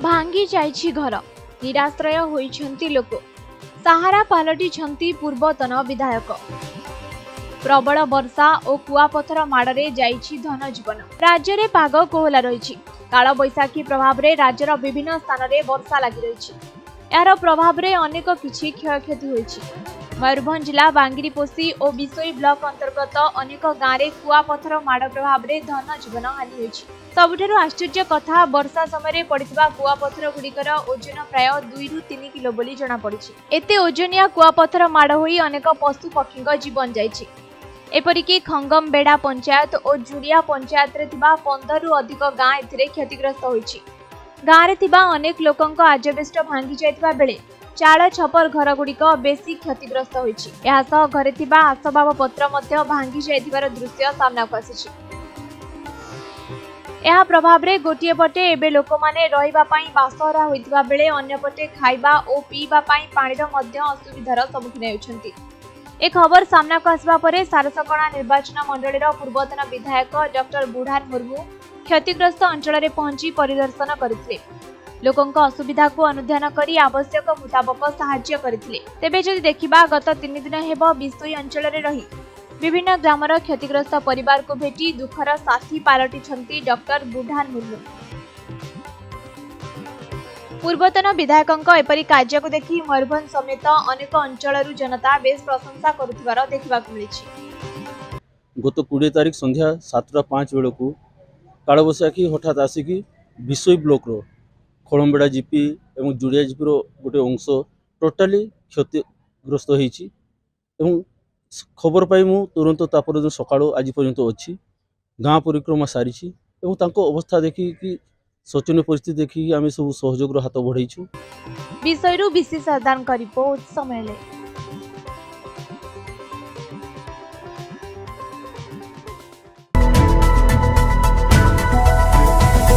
भांगी जाइछि घर, निराश्रय होइछन्ति लोक, सहारा पालटिछन्ति पूर्वतन विधायक। प्रबल वर्षा और कुआपथर माड़े जाइछि धनजीवन। राज्य में पाग कोहला रही। काल बैशाखी प्रभाव में राज्यर विभिन्न स्थान में वर्षा लगी रही। यार प्रभाव में अनेक किछि क्षयक्षति होइछि। मयूरभंज जिला बांगिरीपोषी और बिसोई ब्लॉक अंतर्गत अनेक गाँव में कुआपथर माड़ प्रभाव में धनजीवन हानि होइछि। सबुठारु आश्चर्य कथा वर्षा समय पड़िथिबा कुआपथर गुड़िकर ओजन प्राय 2 ରୁ 3 किलो बोली जना पड़िछि। एते ओजनिया कुआपथर माड़ होई अनेक पशु पक्षीक जीवन जाइछि। एपरिकी खंगमबेड़ा पंचायत और जुड़िया पंचायत रे थिबा 15 ରୁ अधिक गाँ एथिरे क्षतिग्रस्त होइछि। गाँ रे थिबा अनेक लोकंक आजबेस्ट भांगी जायतिबा बेले चाल छपर घर गुड़िक बेसी क्षतिग्रस्त होइछि। एहा सह घरे थिबा आसबाब पत्र मध्य भांगी जायतिबार दृश्य सामना को आसिछि। एहा प्रभाव रे गोटिए पटे एबे लोक माने रहिबा पई बासहरा होइतिबा बेले अन्य पटे खाइबा और पीबा पई पानीर मध्य असुविधार सम्मुखीन हेउछन्ति। ए खबर सामना को आसबा परे सारसकणा निर्वाचन मंडलीर पूर्वतन विधायक डॉक्टर बुढ़ान मुर्मू क्षतिग्रस्त अंचल में पहुंची परिदर्शन करथिले। लोकंक असुविधा को अनुध्यान करी आवश्यक मुताबक सहाय्य करथिले। तेबे जदि देखिबा गत 3 दिन हेब बिसोई अंचल में रही विभिन्न ग्रामर क्षतिग्रस्त परिवार को भेटी दुखर साथी पालटिछन्ति डॉक्टर बुढ़ान मुर्मू। पूर्वतन विधायकंक एपरी कार्य को देखि मयूरभंज समेत अनेक अंचलरू जनता बेस प्रशंसा करुथिबार देखिबाकु मिलिछि। गत 20 तारिख संध्या 7:05 बेलू कालबैशाखी हठात आसिकी बिसोई ब्लॉक रो खड़मबेड़ा जीपी और जुड़िया जीपी रो गोटे अंश टोटाली क्षतिग्रस्त होइछि। खबर पाई मु तुरंत तापर सकाळो आज पर्यंत अच्छी गाँ परिक्रमा सारी अवस्था देखी शोचनीय परिस्थिति देखिए आम सब सहयोग हाथ बढ़ाई। विषय विशेष रिपोर्ट समय।